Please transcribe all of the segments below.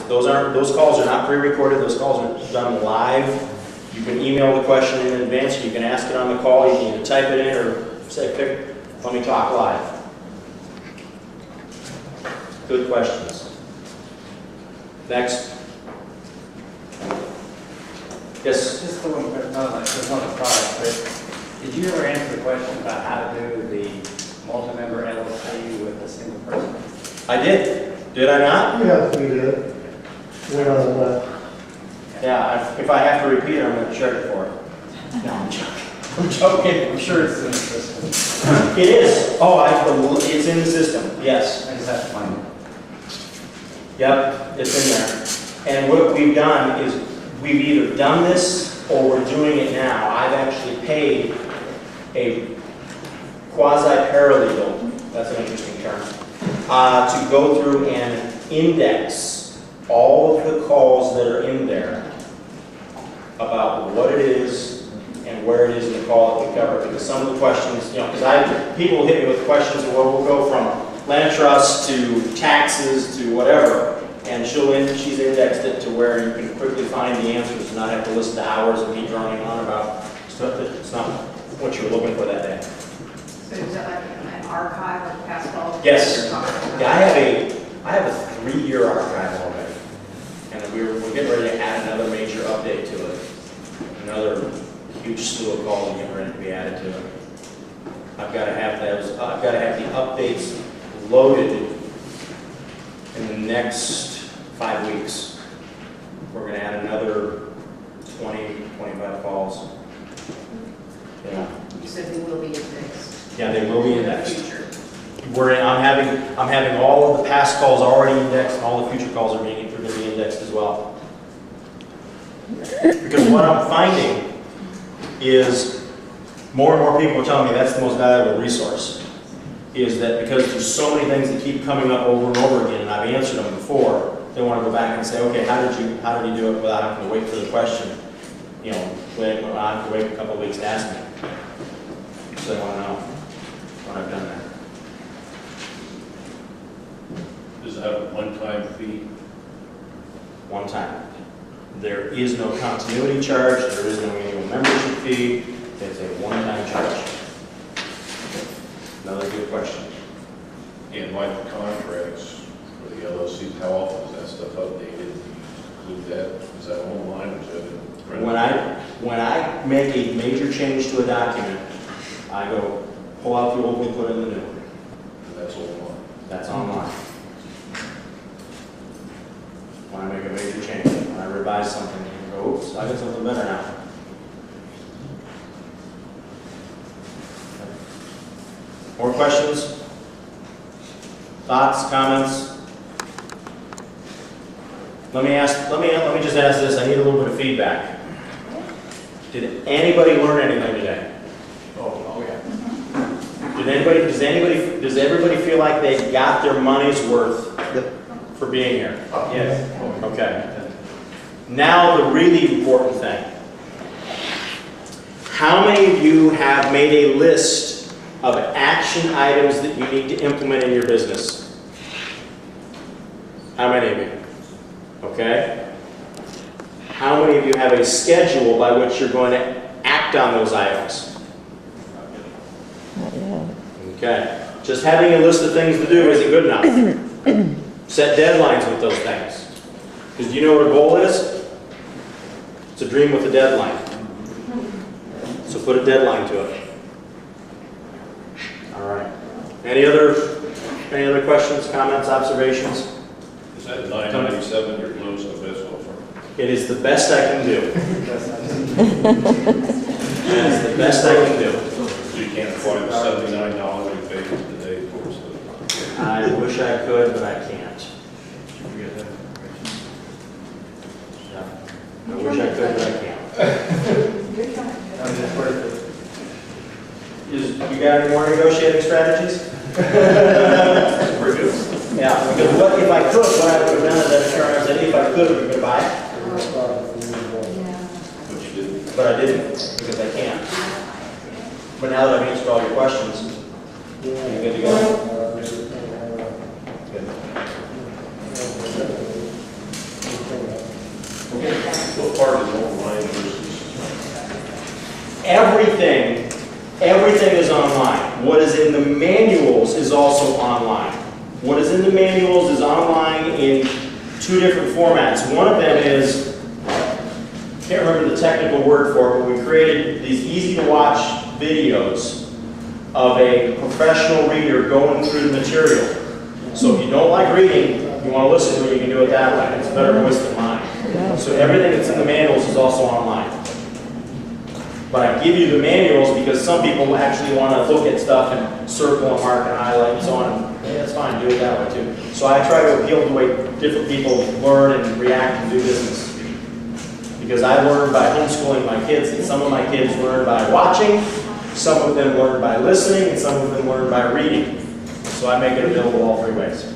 Those calls are not pre-recorded. Those calls are done live. You can email the question in advance. You can ask it on the call. You can either type it in or say, let me talk live. Good questions. Next. Yes? Just the one question, not like there's not a product, but did you ever answer the question about how to do the multi-member LLC with a single person? I did. Did I not? Yes, we did. Went on the left. Yeah, if I have to repeat it, I'm going to charge for it. No, I'm joking. I'm joking. I'm sure it's in the system. It is. Oh, it's in the system. Yes. I just have to find it. Yep, it's in there. And what we've done is we've either done this or we're doing it now. I've actually paid a quasi-paralegal, that's an interesting term, to go through and index all of the calls that are in there about what it is and where it is in the call that we cover. Because some of the questions, because people hit me with questions, well, we'll go from land trust to taxes to whatever, and she's indexed it to where you can quickly find the answers and not have to listen to hours of me droning on about stuff that it's not what you were looking for that day. So is that like an archive of past calls? Yes. Yeah, I have a 3-year archive already, and we're getting ready to add another major update to it. Another huge slew of calls are getting ready to be added to it. I've got to have those. I've got to have the updates loaded in the next 5 weeks. We're going to add another 20, 25 calls. Yeah. You said they will be indexed. Yeah, they will be In the indexed. future. I'm having all of the past calls already indexed, and all the future calls are going to be indexed as well. Because what I'm finding is more and more people are telling me that's the most valuable resource. Is that because there's so many things that keep coming up over and over again, and I've answered them before, they want to go back and say, okay, how did you do it without having to wait for the question? I have to wait a couple of weeks to ask me. So they want to know when I've done that. Does it have a one-time fee? One time. There is no continuity charge. There is no annual membership fee. It's a one-time charge. Another good question. And like the contracts for the LLCs, how often is that stuff updated? Do you include that? Is that online or is that in print? When I make a major change to a document, I go pull out the old one, put in the new one. That's online. That's online. When I make a major change, when I revise something, I go, oops, I got something better now. More questions? Thoughts, comments? Let me just ask this. I need a little bit of feedback. Did anybody learn anything today? Oh yeah. Does everybody feel like they got their money's worth for being here? Yes. Okay. Now the really important thing. How many of you have made a list of action items that you need to implement in your business? How many of you? Okay. How many of you have a schedule by which you're going to act on those items? Okay. Just having a list of things to do isn't good enough. Set deadlines with those things. Because do you know what a goal is? It's a dream with a deadline. So put a deadline to it. All right. Any other questions, comments, observations? Is that $997 your lowest and best offer? It is the best I can do. It is the best I can do. So you can't afford the $79 you paid today for us. I wish I could, but I can't. Yeah. I wish I could, but I can't. You got any more negotiating strategies? Yeah, because what if I could, what I would have done is I'd turn around and said, if I could, we're going to buy it. But you didn't. But I didn't, because I can't. But now that I've answered all your questions, you're good to go. Good. What part is online versus? Everything is online. What is in the manuals is also online. What is in the manuals is online in two different formats. One of them is, can't remember the technical word for it, but we created these easy to watch videos of a professional reader going through the material. So if you don't like reading, you want to listen to it, you can do it that way. It's a better voice than mine. So everything that's in the manuals is also online. But I give you the manuals because some people actually want to look at stuff and circle and mark and highlight and so on. Yeah, that's fine, do it that way too. So I try to appeal to the way different people learn and react and do business. Because I learned by homeschooling my kids, and some of my kids learn by watching, some of them learn by listening, and some of them learn by reading. So I make it available all three ways.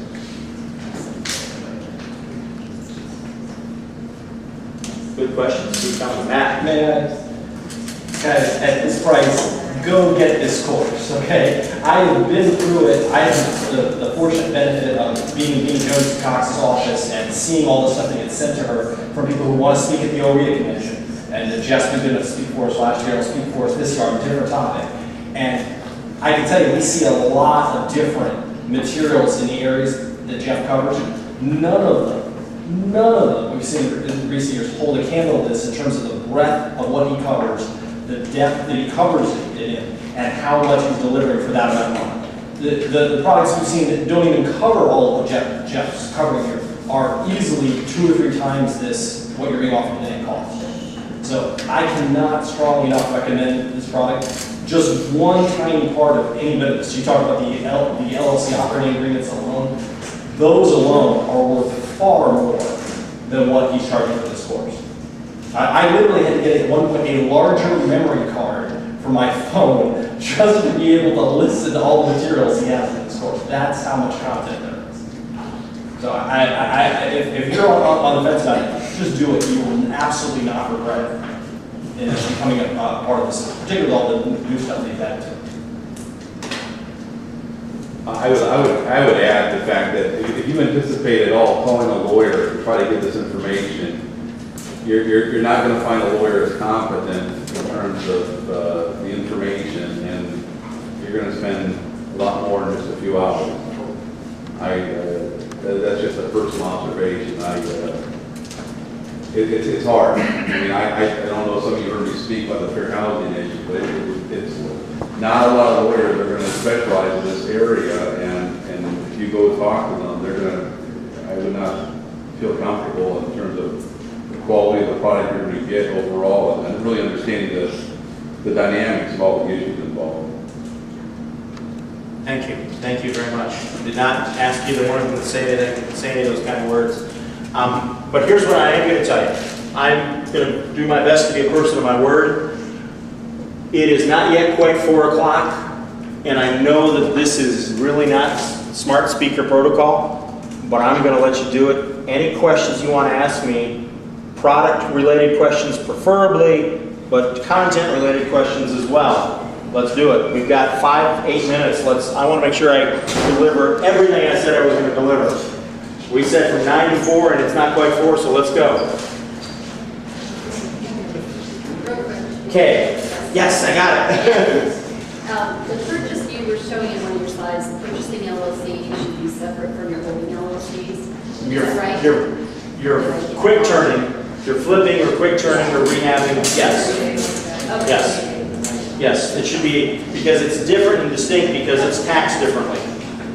Good questions. Keep coming. Matt. Guys, at this price, go get this course, okay? I have been through it. I have the fortunate benefit of being in Dean Jones Cox's office and seeing all the stuff that gets sent to her from people who want to speak at the OREA convention. And Jeff's been going to speak for us last year, will speak for us this year on a different topic. And I can tell you, we see a lot of different materials in the areas that Jeff covers. None of them we've seen in recent years hold a candle to this in terms of the breadth of what he covers, the depth that he covers it in, and how much he's delivering for that amount of money. The products we've seen that don't even cover all of what Jeff's covering here are easily 2 or 3 times this, what you're being offered today in cost. So I cannot strongly enough recommend this product. Just one tiny part of any bit of this. You talk about the LLC operating agreements alone. Those alone are worth far more than what he's charging for this course. I literally had to get at one point a larger memory card for my phone just to be able to listen to all the materials he has in this course. That's how much content there is. So if you're on the fence about it, just do it. You will absolutely not regret it. And it's becoming a part of this, particularly all the new stuff they've added to. I would add the fact that if you anticipate at all calling a lawyer to try to get this information, you're not going to find a lawyer as competent in terms of the information, and you're going to spend a lot more in just a few hours. That's just a personal observation. It's hard. I mean, I don't know if some of you heard me speak about the fair housing issue, but it's not a lot of lawyers are going to specialize in this area, and if you go talk to them, they're going to, I would not feel comfortable in terms of the quality of the product you're going to get overall, and really understanding the dynamics of all the issues involved. Thank you. Thank you very much. I did not ask either one of them to say any of those kind of words. But here's what I am going to tell you. I'm going to do my best to be a person of my word. It is not yet quite 4 o'clock, and I know that this is really not smart speaker protocol, but I'm going to let you do it. Any questions you want to ask me, product-related questions preferably, but content-related questions as well. Let's do it. We've got 8 minutes. I want to make sure I deliver everything I said I was going to deliver. We said from 9 to 4, and it's not quite 4, so let's go. Okay. Yes, I got it. The purchase you were showing in one of your slides, the purchasing LLC should be separate from your holding LLCs. Is that right? You're quick turning, you're flipping or quick turning or rehabbing. Yes. Okay. Yes. Yes, it should be, because it's different and distinct because it's taxed differently.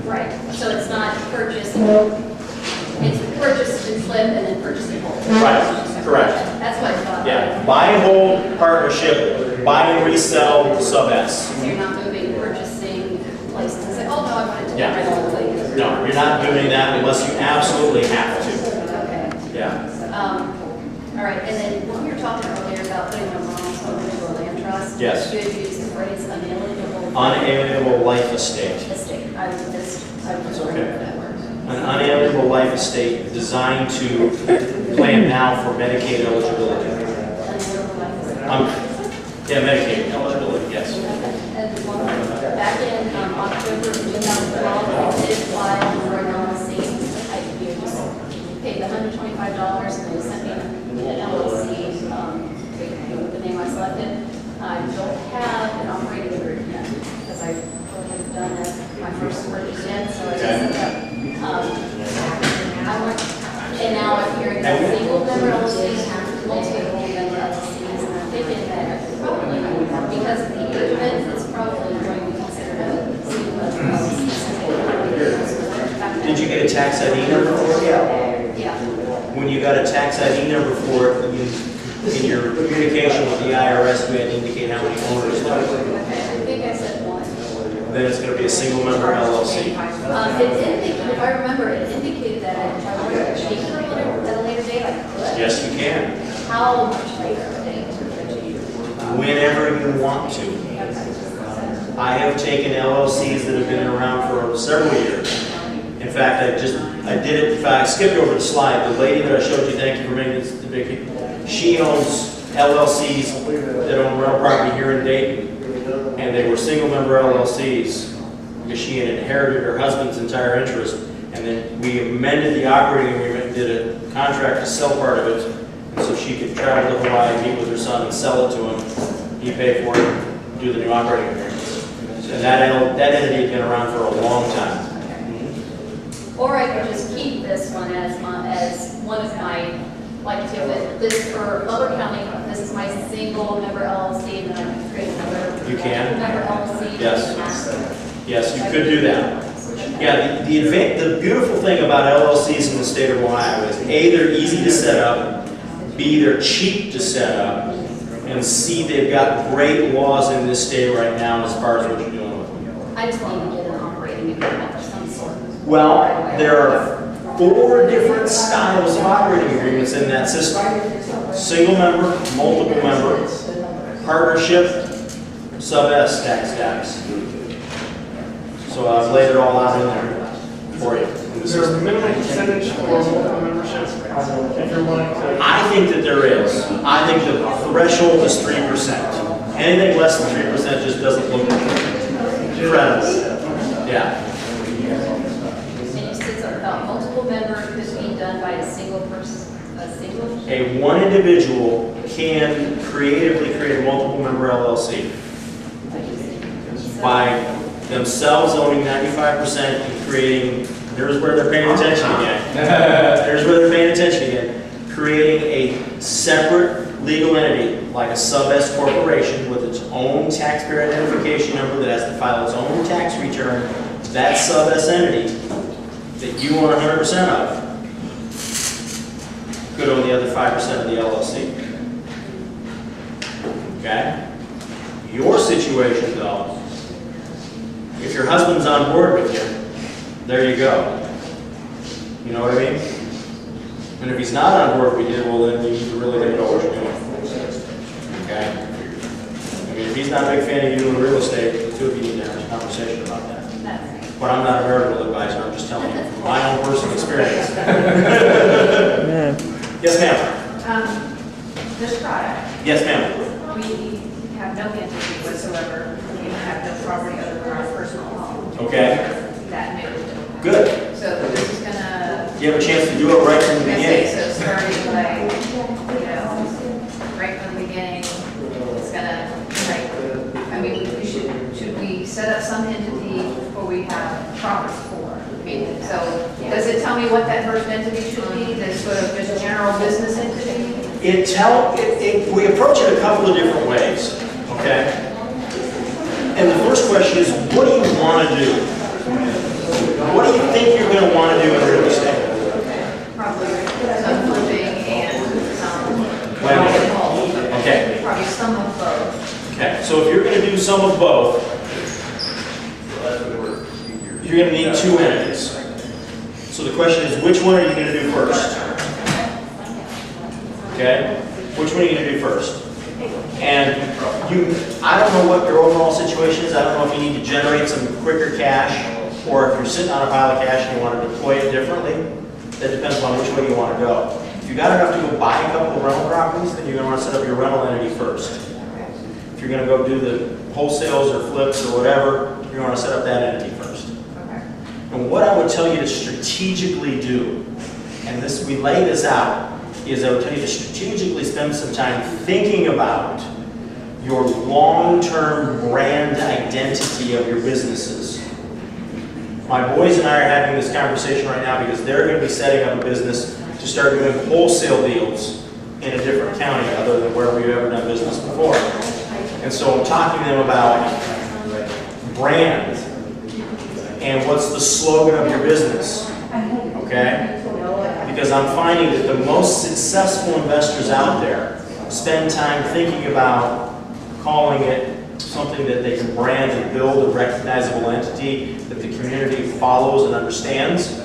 Right. So it's not purchase, it's purchase and flip and then purchase and hold. Right. Correct. That's what I thought. Yeah. Buy and hold partnership, buy and resell sub S. So you're not moving purchasing places and say, oh no, I wanted to Yeah. get rid of the place. No, you're not doing that unless you absolutely have to. Okay. Yeah. All right, and then when we were talking earlier about putting a mom's home into a land trust. Yes. You had used the phrase unalienable. Unalienable life estate. Estate. I was That's okay. wondering how that works. An unalienable life estate designed to plan now for Medicaid eligibility. Unalienable life estate. Yeah, Medicaid eligibility, yes. And back in October of 2012, we did file for an LLC. You just paid the $125 and there's single member LLCs, multiple member LLCs, and I'm thinking that probably, because of the age limit, it's probably going to be considered a single member LLC. Did you get a tax ID number for it? Yeah. When you got a tax ID number for it, in your communication with the IRS, we had to indicate how many owners there were. Okay, I think I said one. Then it's going to be a single member LLC. If I remember, it indicated that if I wanted to change it at a later date, I could. Yes, you can. How much later date? Whenever you want to. Okay. I have taken LLCs that have been around for several years. In fact, I did it, in fact, I skipped over the slide. The lady that I showed you, thank you for making this, Vicki, she owns LLCs that own rental property here in Dayton. And they were single member LLCs because she had inherited her husband's entire interest. And then we amended the operating agreement and did a contract to sell part of it. And so she could travel to Hawaii, meet with her son, and sell it to him. He paid for it, do the new operating agreements. And that entity had been around for a long time. Or I could just keep this one as one of my, like to this for Butler County, this is my single member LLC, and then I can create another You can. member LLC. Yes. Yes, you could do that. Yeah, the beautiful thing about LLCs in the state of Ohio is A, they're easy to set up, B, they're cheap to set up, and C, they've got great laws in this state right now as far as what you're doing with them. I just need to get an operating agreement of some sort. Well, there are 4 different styles of operating agreements in that system. Single member, multiple member, partnership, sub-S tax status. So I've laid it all out in there for you. Is there a minimum percentage for multiple membership? If you're wanting to. I think that there is. I think the threshold is 3%. Anything less than 3% just doesn't look credible. Yeah. And you said something about multiple member could be done by a single person, A one individual can creatively create a multiple member LLC by themselves owning 95% and creating, here's where they're paying attention again. Here's where they're paying attention again. Creating a separate legal entity, like a sub-S corporation with its own taxpayer identification number that has to file its own tax return. That sub-S entity that you own 100% of could own the other 5% of the LLC. Okay? Your situation, though, if your husband's on board with you, there you go. You know what I mean? And if he's not on board with you, well, then you need to really get to know what you're doing. Okay? I mean, if he's not a big fan of you in real estate, the two of you need to have a conversation about that. But I'm not a marital advisor, I'm just telling you from my own personal experience. Yes, ma'am. This product, Yes, ma'am. we have no entity whatsoever. We have no property other than our personal home. Okay. That new. Good. So this is gonna, You have a chance to do it right from the I say, beginning. so starting like, right from the beginning, it's gonna, like, I mean, we should we set up some entity where we have property for? I mean, so, does it tell me what that first entity should be, this sort of just general business entity? We approach it a couple of different ways, okay? And the first question is, what do you want to do? What do you think you're going to want to do in real estate? Probably some flipping and some. Wait a minute. Okay. Probably some of both. Okay, so if you're going to do some of both, you're going to need 2 entities. So the question is, which one are you going to do first? Okay? Which one are you going to do first? And I don't know what your overall situation is. I don't know if you need to generate some quicker cash, or if you're sitting on a pile of cash and you want to deploy it differently. That depends on which way you want to go. If you got enough to go buy a couple of rental properties, then you're going to want to set up your rental entity first. If you're going to go do the wholesales or flips or whatever, you're going to set up that entity first. Okay. And what I would tell you to strategically do, and we lay this out, is I would tell you to strategically spend some time thinking about your long-term brand identity of your businesses. My boys and I are having this conversation right now because they're going to be setting up a business to start doing wholesale deals in a different county other than where we've ever done business before. And so I'm talking to them about brand and what's the slogan of your business, okay? Because I'm finding that the most successful investors out there spend time thinking about calling it something that they can brand and build a recognizable entity that the community follows and understands,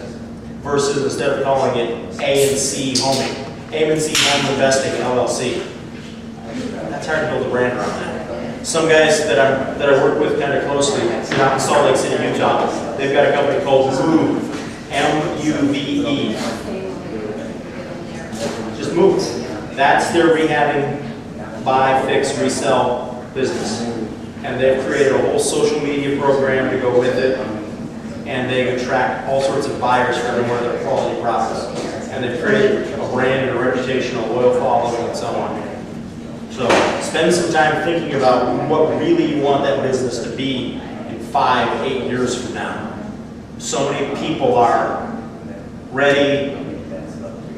versus instead of calling it A&C Homing, A&C Home Investing LLC. That's hard to build a brand around that. Some guys that I work with kind of closely out in Salt Lake City, Utah, they've got a company called Move, M-U-V-E. Just Move. That's their rehabbing, buy, fix, resell business. And they've created a whole social media program to go with it. And they attract all sorts of buyers for them where they're quality products. And they've created a brand and a reputation, a loyal following, and so on. So spend some time thinking about what really you want that business to be in 5, 8 years from now. So many people are ready.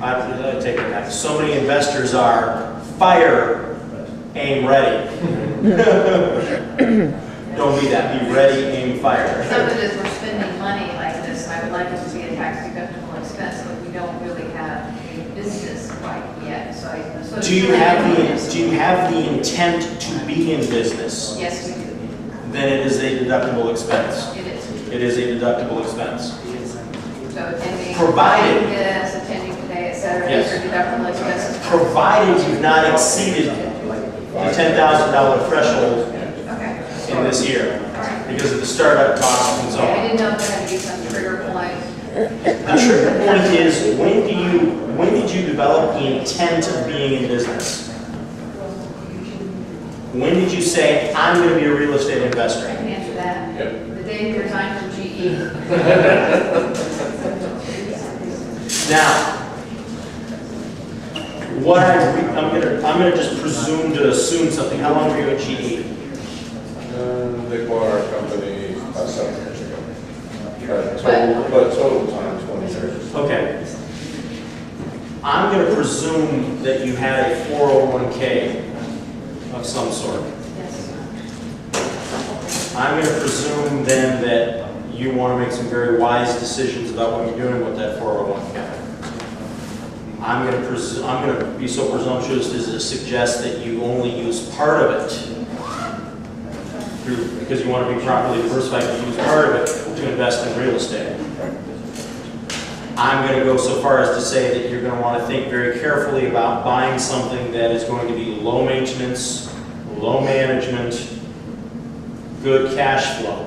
I take it back. So many investors are fire, aim, ready. Don't be that. Be ready, aim, fire. Some of it is we're spending money like this. I would like it to be a tax deductible expense, but we don't really have a business quite yet. So Do you have the intent to be in business? Yes, we do. Then it is a deductible expense. It is. It is a deductible expense. So attending, Provided- yes, attending today, et cetera, Yes. these are deductible expenses. Provided you've not exceeded the $10,000 threshold Okay. in this year All right. because of the startup costs and so I on. didn't know if there had to be some trigger point. The trigger point is when did you develop the intent of being in business? When did you say, I'm going to be a real estate I investor? can answer that. Yep. The day you resigned from GE. Now, I'm gonna just presume to assume something. How long were you at GE? They bought our company about 7 years ago. Total time, 20 years. Okay. I'm gonna presume that you had a 401k of some sort. Yes. I'm gonna presume then that you want to make some very wise decisions about what you're doing with that 401k. I'm going to be so presumptuous as to suggest that you only use part of it because you want to be properly diversified. You use part of it to invest in real estate. I'm going to go so far as to say that you're going to want to think very carefully about buying something that is going to be low maintenance, low management, good cash flow.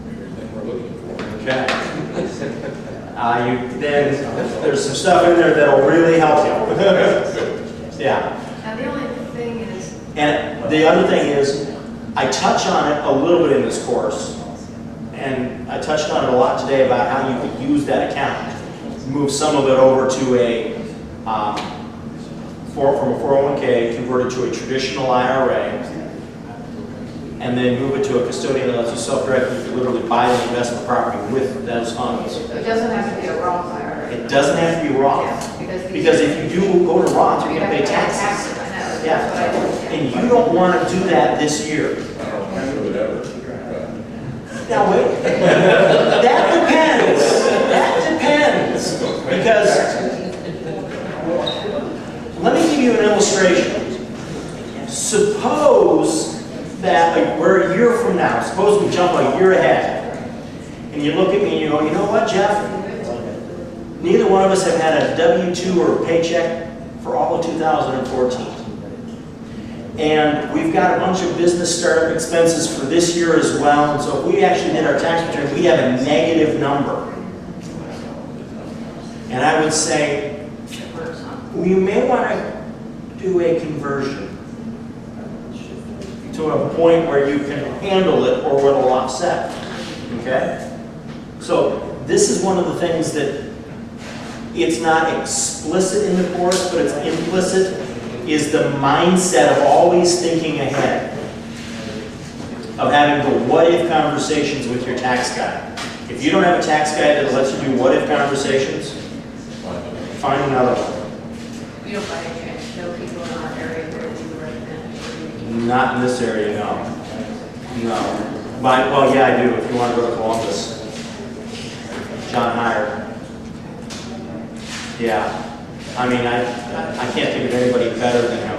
Everything we're looking for. Okay. Then there's some stuff in there that'll really help you. Yeah. Now, the only thing is, And the other thing is, I touch on it a little bit in this course, and I touched on it a lot today about how you could use that account. Move some of it over to from a 401k, convert it to a traditional IRA, and then move it to a custodian that lets you self-direct. You can literally buy the investment property with those funds. so it doesn't have to be a Roth IRA. It doesn't have to be Roth, because if you do go to Roth, you're going to pay taxes. I know, Yeah. that's what I do. And you don't want to do that this year. I don't want to do it ever. Now wait, that depends. That depends. Because, let me give you an illustration. Suppose that we're a year from now, suppose we jump a year ahead, and you look at me and you go, you know what, Jeff? Neither one of us have had a W-2 or a paycheck for all of 2014. And we've got a bunch of business startup expenses for this year as well, and so if we actually did our tax return, we'd have a negative number. And I would say, well, you may want to do a conversion to a point where you can handle it or it'll offset, okay? So this is one of the things that it's not explicit in the course, but it's implicit, is the mindset of always thinking ahead, of having the what-if conversations with your tax guy. If you don't have a tax guy that lets you do what-if conversations, Find another one. We don't by any chance know people in our area who are legal residents. Not in this area, no. No. But, well, yeah, I do, if you want to go to Columbus. John Heyer. Yeah. I mean, I can't think of anybody better than him.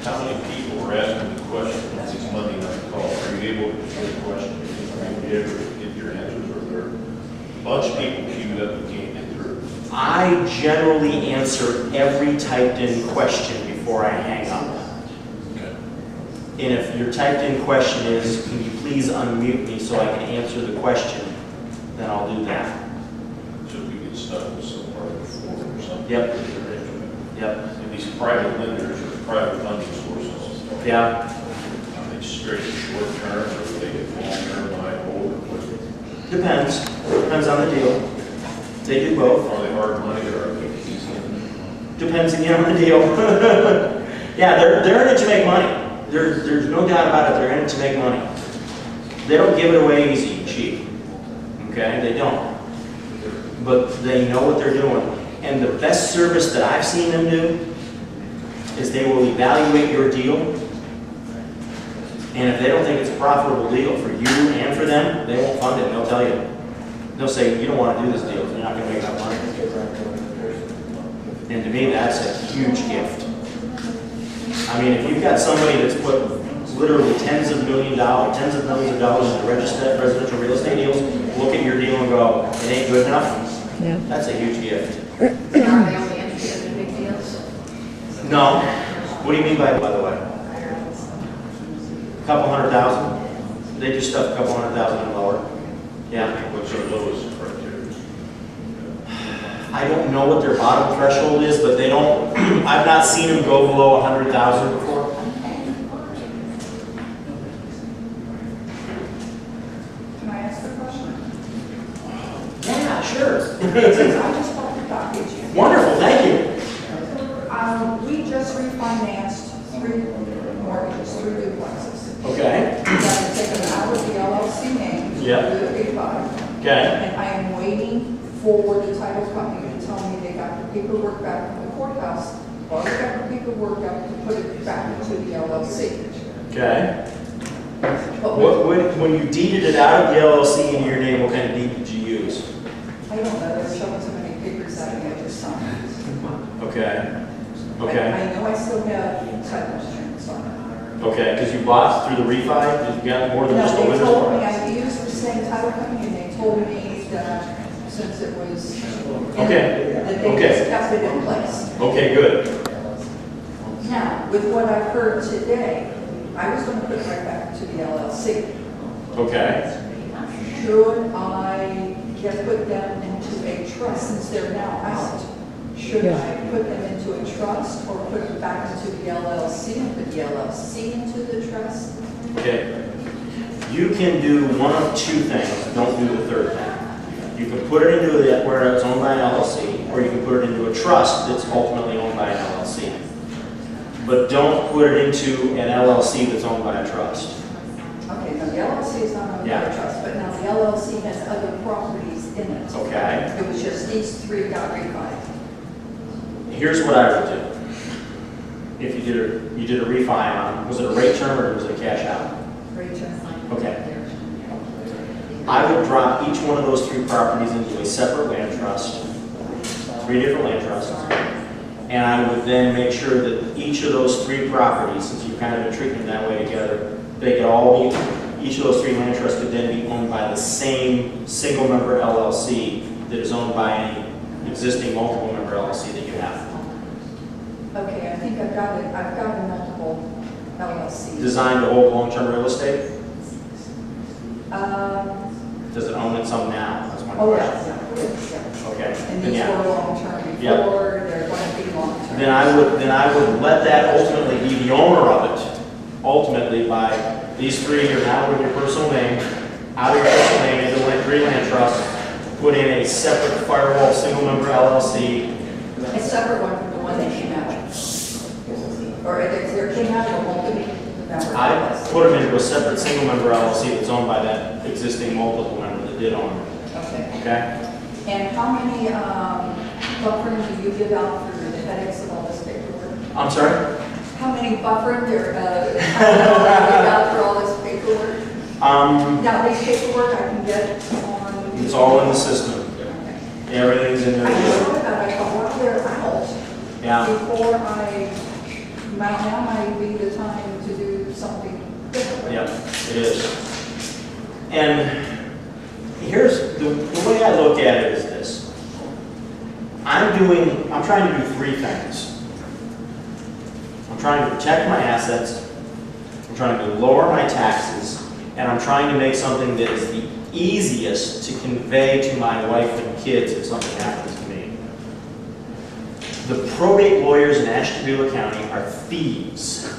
How many people are asking the question, it's Monday night call, are you able to answer the question? Are you able to get your answers, or there are a bunch of people queued up and can't get through? I generally answer every typed-in question before I hang up. Okay. And if your typed-in question is, can you please unmute me so I can answer the question, then I'll do that. So if we get stuck with some part of the form or something. Yep. Yep. And these private lenders or private funding sources, Yeah. are they strictly short term, or do they get long term, high hold, or what? Depends. Depends on the deal. They do both. Are they hard money, or are they easy? Depends again on the deal. Yeah, they're in it to make money. There's no doubt about it. They're in it to make money. They don't give it away easy and cheap. Okay? They don't. But they know what they're doing. And the best service that I've seen them do is they will evaluate your deal. And if they don't think it's a profitable deal for you and for them, they won't fund it. They'll tell you. They'll say, you don't want to do this deal because you're not going to make enough money. And to me, that's a huge gift. I mean, if you've got somebody that's put literally tens of millions of dollars into residential real estate deals, look at your deal and go, it ain't good enough, Yeah. that's a huge gift. Are they only interested in big deals? No. What do you mean by the way? A couple $100,000? They just stuff a couple $100,000 and lower. Yeah. What's our lowest criteria? I don't know what their bottom threshold is, but they don't, I've not seen them go below 100,000 before. Can I ask a question? Yeah, sure. Since I just bought the package. Wonderful, thank you. We just refinanced 3 mortgages, 3 duplexes. Okay. I'm going to take them out of the LLC name. Yep. Do the refi. Okay. And I am waiting for the title company to tell me they got the paperwork back from the courthouse, or they got the paperwork up to put it back into the LLC. Okay. But When you deeded it out of the LLC in your name, what kind of deed did you use? I don't know, there's so many papers that I just signed. Okay. Okay. I know I still have title insurance on it. Okay, because you bought through the refi, you got more than just a No, they windows told me box? I used the same title company, and they told me that since it was, Okay. that they Okay. just kept it in place. Okay, good. Now, with what I've heard today, I was going to put it right back to the LLC. Okay. Should I put them into a trust since they're now out? Should I put them into a trust or put them back into the LLC and put the LLC into the trust? Okay. You can do one of two things, don't do the third thing. You can put it into where it's owned by an LLC, or you can put it into a trust that's ultimately owned by an LLC. But don't put it into an LLC that's owned by a trust. Okay, now the LLC is not owned by Yeah. a trust, but now the LLC has other properties in it. Okay. It was just these 3 got refi. Here's what I would do. If you did a refi on, was it a rate term or was it a cash out? Return. Okay. I would drop each one of those 3 properties into a separate land trust, 3 different land trusts. And I would then make sure that each of those 3 properties, since you've kind of been treating them that way together, they could all be, each of those 3 land trusts could then be owned by the same single member LLC that is owned by any existing multiple member LLC that you have. Okay, I think I've got it. I've got a multiple LLC. Designed to hold long-term real estate? Um, Does it own it some now? That's my oh, question. yeah. Okay. And Then these yeah. were long-term Yep. before, they're going to be long-term. Then I would let that ultimately be the owner of it. Ultimately, by these 3 are now in your personal name, out of your personal name into 3 land trusts, put in a separate firewall single member LLC. A separate one from the one that came out. Or there came out of a multi-member I LLC. put them into a separate single member LLC that's owned by that existing multiple member that did own it. Okay. Okay? And how many buffering do you give out for the headaches of all this paperwork? I'm sorry? How many buffering do you give out for all this paperwork? Now, this paperwork I can get on. It's all in the system. Okay. Everything's in I there. thought about it, but while they're out, Yeah. before now might be the time to do something different. Yeah, it is. And here's the way I look at it is this. I'm trying to do three things. I'm trying to protect my assets, I'm trying to lower my taxes, and I'm trying to make something that is the easiest to convey to my wife and kids if something happens to me. The probate lawyers in Ashtabula County are thieves.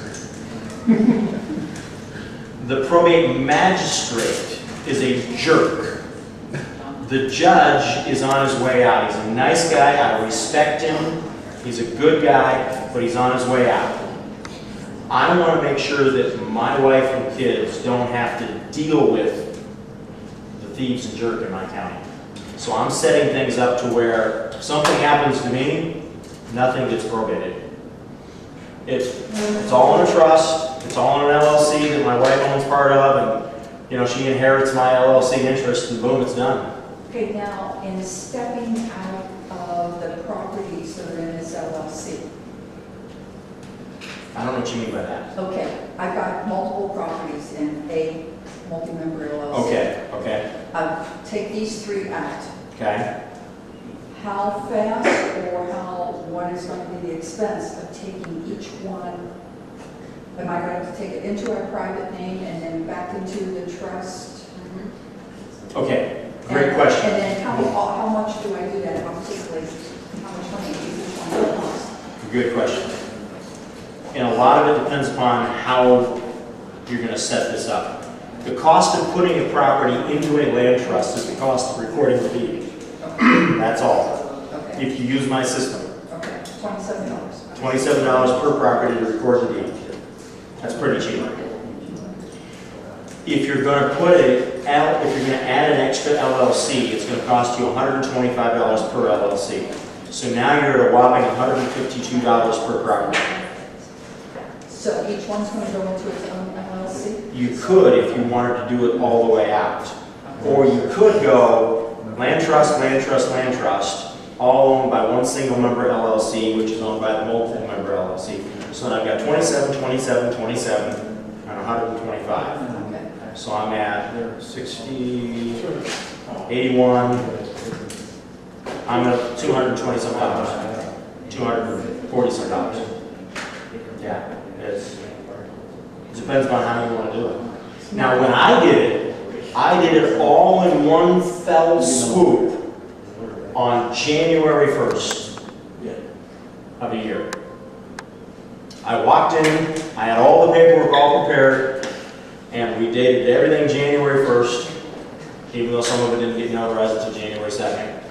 The probate magistrate is a jerk. The judge is on his way out. He's a nice guy, I respect him, he's a good guy, but he's on his way out. I want to make sure that my wife and kids don't have to deal with the thieves and jerk in my county. So I'm setting things up to where if something happens to me, nothing gets probated. It's all in a trust, it's all in an LLC that my wife owns part of, and she inherits my LLC interest, and boom, it's done. Okay, now, in stepping out of the properties that are in this LLC, I don't know what you mean by that. okay, I've got multiple properties in a multi-member LLC. Okay, Take these three out. okay. How fast or what is going to be the expense of taking each one? Am I going to take it into a private name and then back into the trust? Okay, great question. And then how much do I do that? Typically, how much money does each one cost? Good question. And a lot of it depends upon how you're going to set this up. The cost of putting a property into a land trust is the cost of recording the deed. That's all. Okay, If you use my system, okay, $27. $27 per property to record the deed. That's pretty cheap. If you're going to add an extra LLC, it's going to cost you $125 per LLC. So now you're at a whopping $152 per property. So each one's going to go into its own LLC? You could if you wanted to do it all the way out. Or you could go land trust, land trust, land trust, all owned by one single member LLC, which is owned by the multiple member LLC. So I've got 27, 27, 27, and 125. Okay. So I'm at 60, 81, I'm at $220 some dollars, $240 some dollars. Yeah, it depends on how you want to do it. Now, when I did it all in one fell swoop on January 1st of the year. I walked in, I had all the paperwork all prepared, and we dated everything January 1st, even though some of it didn't get notarized until January 2nd.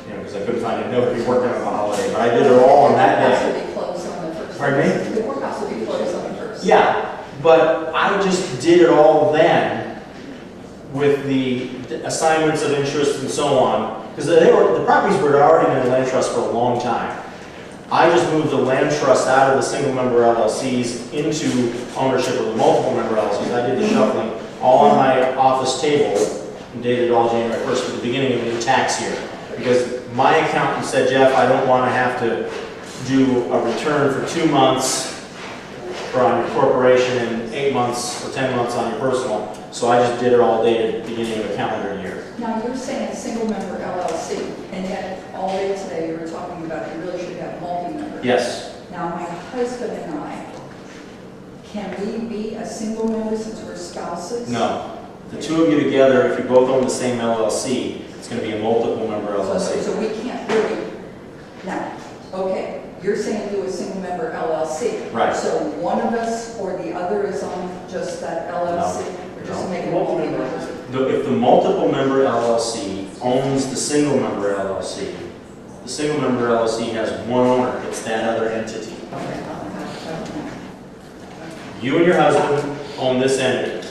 Because I couldn't find a notary working on the holiday, but I did it all on that day. The courthouse will be closed on the first. Pardon me? The courthouse will be closed on the first. Yeah, but I just did it all then with the assignments of interest and so on, because the properties were already in the land trust for a long time. I just moved the land trust out of the single member LLCs into ownership of the multiple member LLCs. I did the shuffling all on my office table and dated all January 1st for the beginning of the new tax year. Because my accountant said, Jeff, I don't want to have to do a return for 2 months on your corporation and 8 months or 10 months on your personal. So I just did it all dated at the beginning of the calendar year. Now, you're saying single member LLC, and yet all day today you were talking about you really should have multi-member. Yes. Now, my husband and I, can we be a single member since we're spouses? No. The two of you together, if you both own the same LLC, it's going to be a multiple member LLC. So we can't really, now, okay, you're saying do a single member LLC. Right. So one of us or the other is on just that LLC? We're just making multi-member. If the multiple member LLC owns the single member LLC, the single member LLC has one owner, it's that other entity. Okay. You and your husband own this entity.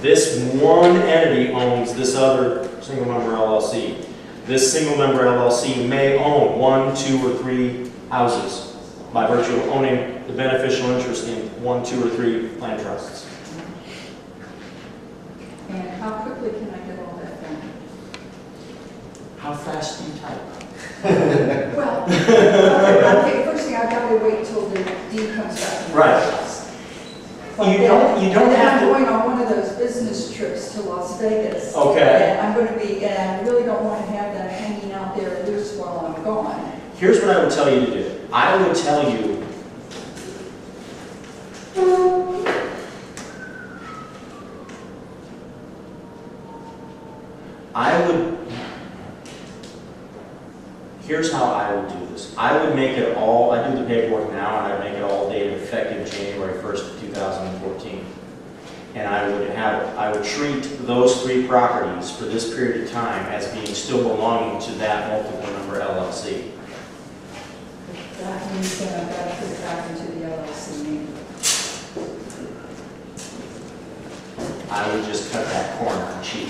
This one entity owns this other single member LLC. this single member LLC may own 1, 2, or 3 houses by virtue of owning the beneficial interest in 1, 2, or 3 land trusts. And how quickly can I get all that done? How fast do you type? Well, okay, first thing, I've got to wait till the deed comes back. Right. But You don't then have I'm to- going on one of those business trips to Las Vegas. Okay. And I'm going to be, and I really don't want to have that hanging out there loose while I'm gone. Here's what I would tell you to do. I would tell you here's how I would do this. I would make it all, I do the paperwork now, and I'd make it all dated effective January 1st, 2014. And I would treat those 3 properties for this period of time as being still belonging to that multiple member LLC. That means that I've got to put it back into the LLC name. I would just cut that corner cheap.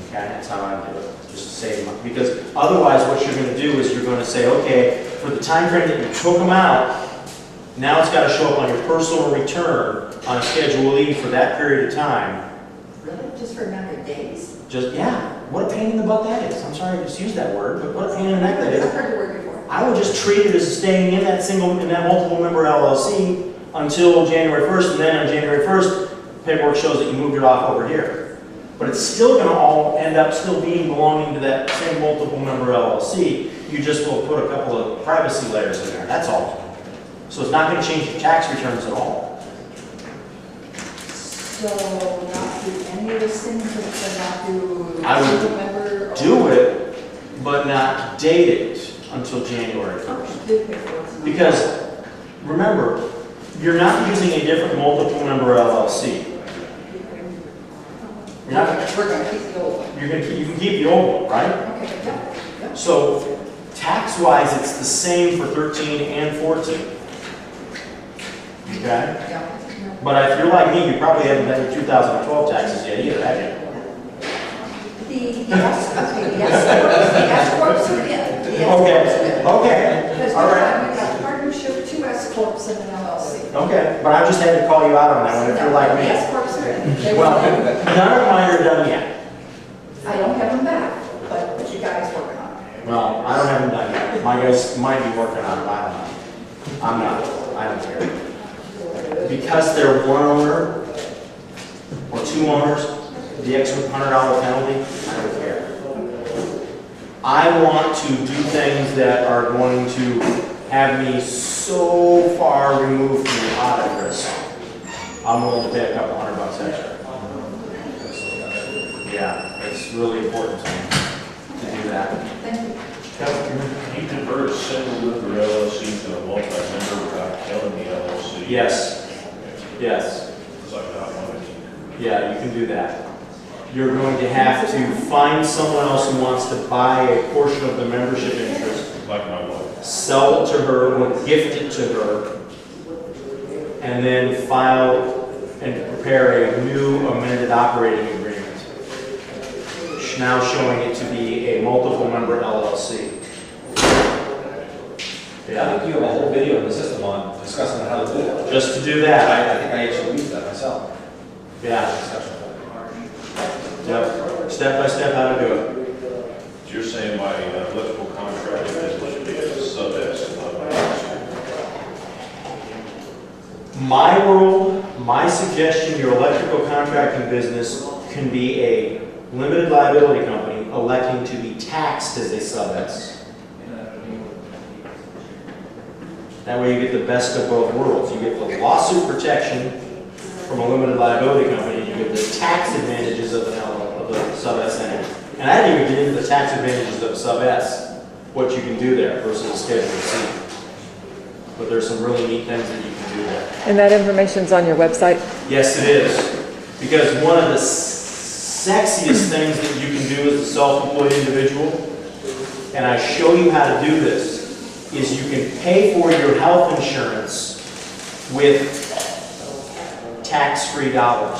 Okay, that's how I do it. Just save money. Because otherwise, what you're going to do is you're going to say, okay, for the time frame that you took them out, now it's got to show up on your personal return on a Schedule E for that period of time. Really? Just for a matter of days? Just, yeah, what a pain in the butt that is. I'm sorry to just use that word, but what a pain in the neck that is. I've heard the word before. I would just treat it as staying in that multiple member LLC until January 1st, and then on January 1st, paperwork shows that you moved it off over here. But it's still going to all end up still being belonging to that same multiple member LLC. You just will put a couple of privacy layers in there, that's all. So it's not going to change your tax returns at all. So not do any of those things, but not do I would single member? Or do it, but not date it until January 1st. Okay, do paperwork. Because, remember, you're not using a different multiple member LLC. You're not, We're going to keep the old one. you can keep the old one, right? Okay, yeah. So, tax-wise, it's the same for 13 and 14. Okay? Yeah. But if you're like me, you probably haven't done your 2012 taxes yet either, have you? The S corps are in. Okay, okay, Because all right. we've got a partnership, 2 S corps and an LLC. Okay, but I just had to call you out on that one if you're like The me. S corps are in. They Well, will- none of mine are done yet. I don't have them back, but you guys working on it. Well, I don't have them done yet. My guys might be working on it, I don't know. I'm not, I don't care. Because they're one owner or 2 owners, the extra $100 penalty, I don't care. I want to do things that are going to have me so far removed from the audit risk. I'm willing to pay a couple $100 extra. Yeah, it's really important to me to do that. Thank you. Can you convert a single member LLC to a multi-member without killing the LLC? Yes, yes. It's like that one. Yeah, you can do that. You're going to have to find someone else who wants to buy a portion of the membership interest, Like my wife. sell it to her or gift it to her, and then file and prepare a new amended operating agreement, now showing it to be a multiple member LLC. I think you have a whole video in the system on discussing how to do that. Just to do that, I think I actually used that myself. yeah, yep, step by step how to do it. You're saying my electrical contract is going to be a sub-S. My world, my suggestion, your electrical contracting business can be a limited liability company electing to be taxed as a sub-S. That way you get the best of both worlds. You get the lawsuit protection from a limited liability company, and you get the tax advantages of the sub-S entity. And I didn't even get into the tax advantages of sub-S, what you can do there versus a Schedule C. But there's some really neat things that you can do there. And that information's on your website? Yes, it is. Because one of the sexiest things that you can do as a self-employed individual, and I show you how to do this, is you can pay for your health insurance with tax-free dollars.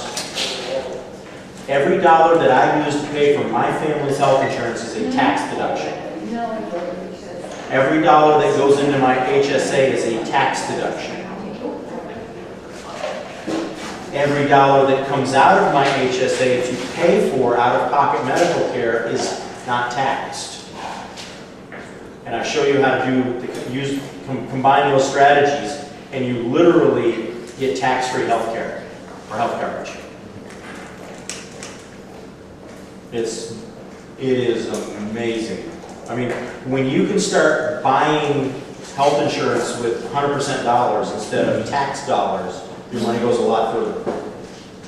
Every dollar that I use to pay for my family's health insurance is a tax deduction. Every dollar that goes into my HSA is a tax deduction. Every dollar that comes out of my HSA to pay for out-of-pocket medical care is not taxed. And I show you how to combine those strategies, and you literally get tax-free health care or health coverage. It is amazing. I mean, when you can start buying health insurance with 100% dollars instead of tax dollars, your money goes a lot further.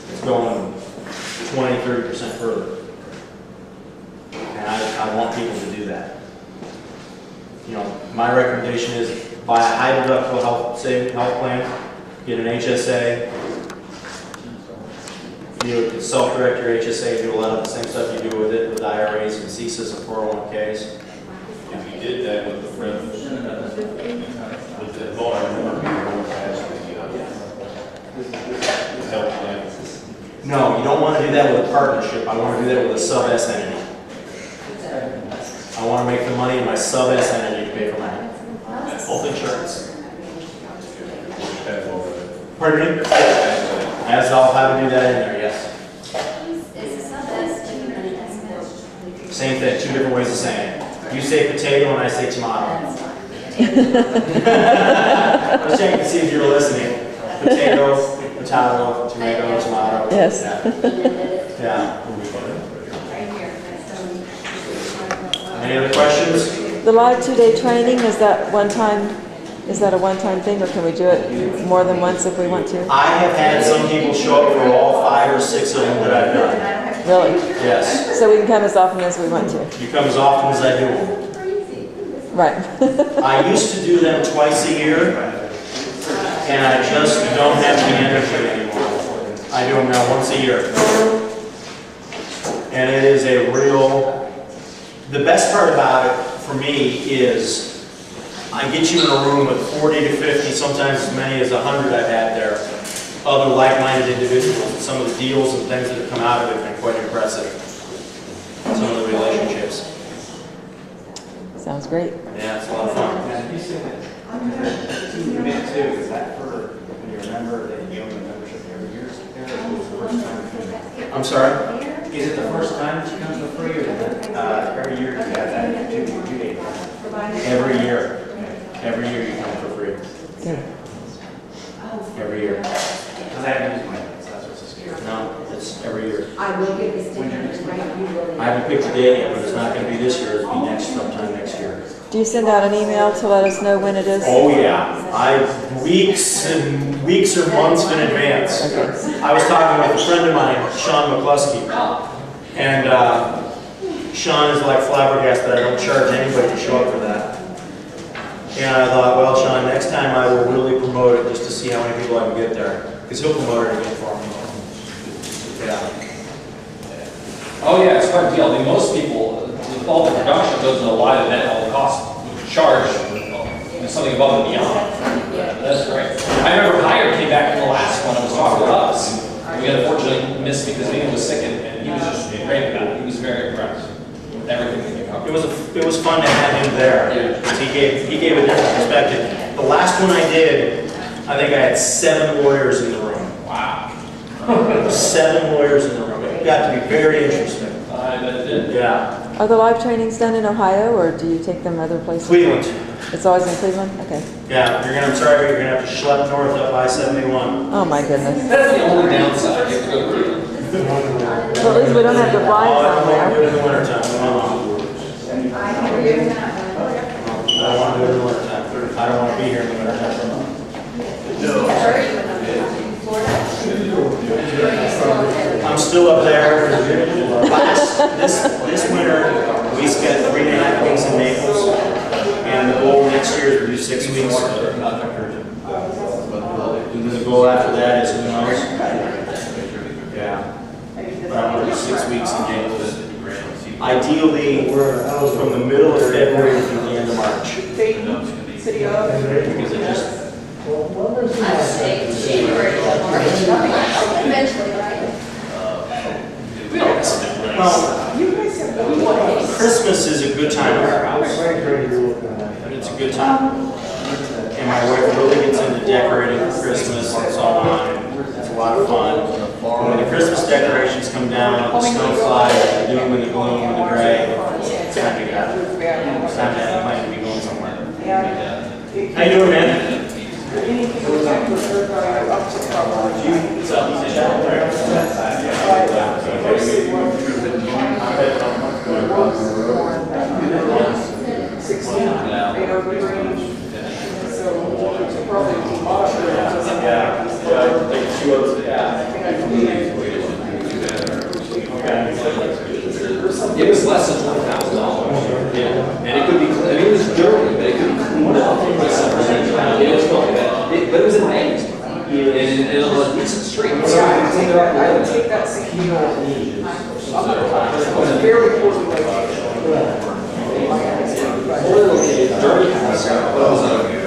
It's going 20-30% further. And I want people to do that. You know, my recommendation is buy a high deductible health plan, get an HSA. You can self-direct your HSA, do a lot of the same stuff you do with it, with IRAs and CSIS and 401ks. If you did that with the friends, with the bar, the health plan. No, you don't want to do that with a partnership. I want to do that with a sub-S entity. I want to make the money in my sub-S entity to pay for my health insurance. Pardon me? As I'll have to do that in there, yes. Is a sub-S different than an S? Same thing, two different ways of saying it. You say potato and I say tomato. I was checking to see if you were listening. Potato, tomato, tomato. Yes. Yeah. Any other questions? The live 2-day training, is that a one-time thing, or can we do it more than once if we want to? I have had some people show up for all 5 or 6 of them that I've done. Really? Yes. So we can come as often as we want to? You come as often as I do them. Right. I used to do them twice a year, and I just don't have the energy anymore. I do them now once a year. And it is a real, the best part about it for me is I get you in a room with 40 to 50, sometimes as many as 100 I've had there, other like-minded individuals. Some of the deals and things that have come out of it have been quite impressive. Some of the relationships. Sounds great. Yeah, it's a lot of fun. You said that to commit to, is that for when you're a member that you own a membership every year? Or is it the first time? I'm sorry? Is it the first time that you come for free, or is it every year you have that 2-day? Every year. Every year you come for free. Good. Every year. Because I haven't used mine, so that's what's so scary. No, it's every year. I will get this done, right? You will. I haven't picked a date yet, but it's not going to be this year. It'll be sometime next year. Do you send out an email to let us know when it is? Oh yeah, weeks or months in advance. Okay. I was talking with a friend of mine, Sean McCluskey, and Sean is like flabbergasted that I don't charge anybody to show up for that. And I thought, well, Sean, next time I will really promote it just to see how many people I can get there, because he'll promote it again for me. Yeah. Oh yeah, it's quite a deal. I mean, most people, with all the production goes into a lot of that, all the cost would charge something above and beyond. That's great. I remember Hire came back in the last one and was talking to us. We unfortunately missed because he was sick and he was just great about it. He was very impressed with everything that you covered. It was fun to have him there. Because he gave a different perspective. The last one I did, I think I had 7 lawyers in the room. Wow. 7 lawyers in the room. It got to be very interesting. I bet it did. Yeah. Are the live trainings done in Ohio, or do you take them other places? Cleveland. It's always in Cleveland? Okay. Yeah, I'm sorry, but you're gonna have to schlep north up I-71. Oh my goodness. That's the only downside. You have to go to Cleveland. Well, at least we don't have to fly Oh, I from don't want to do there. it in the wintertime. No. I don't want to do it in the wintertime. I don't want to be here in the wintertime. I'm still up there. This winter, we spent 3.5 weeks in Naples, and the goal next year is to do 6 weeks. And then the goal after that is who knows? Yeah. But I want to do 6 weeks in Naples. Ideally, from the middle of February to the end of March. Dayton, City of. Because it just, I'd say January to March. Eventually, right? We Well, You guys have one. Christmas is a good time at our house. It's a good time. And my wife really gets into decorating for Christmas and so on. It's a lot of fun. When the Christmas decorations come down, the snow flies, the doom and the gloom and the gray, it's time to get out. It's time to have a plan to be going somewhere. How you doing, man? It was less than $20,000. And it could be, I mean, it was dirty, but it could be cleaned up. It was still bad. But it was in May. And it was a decent street. I would take that sinking very important location. Dirty house.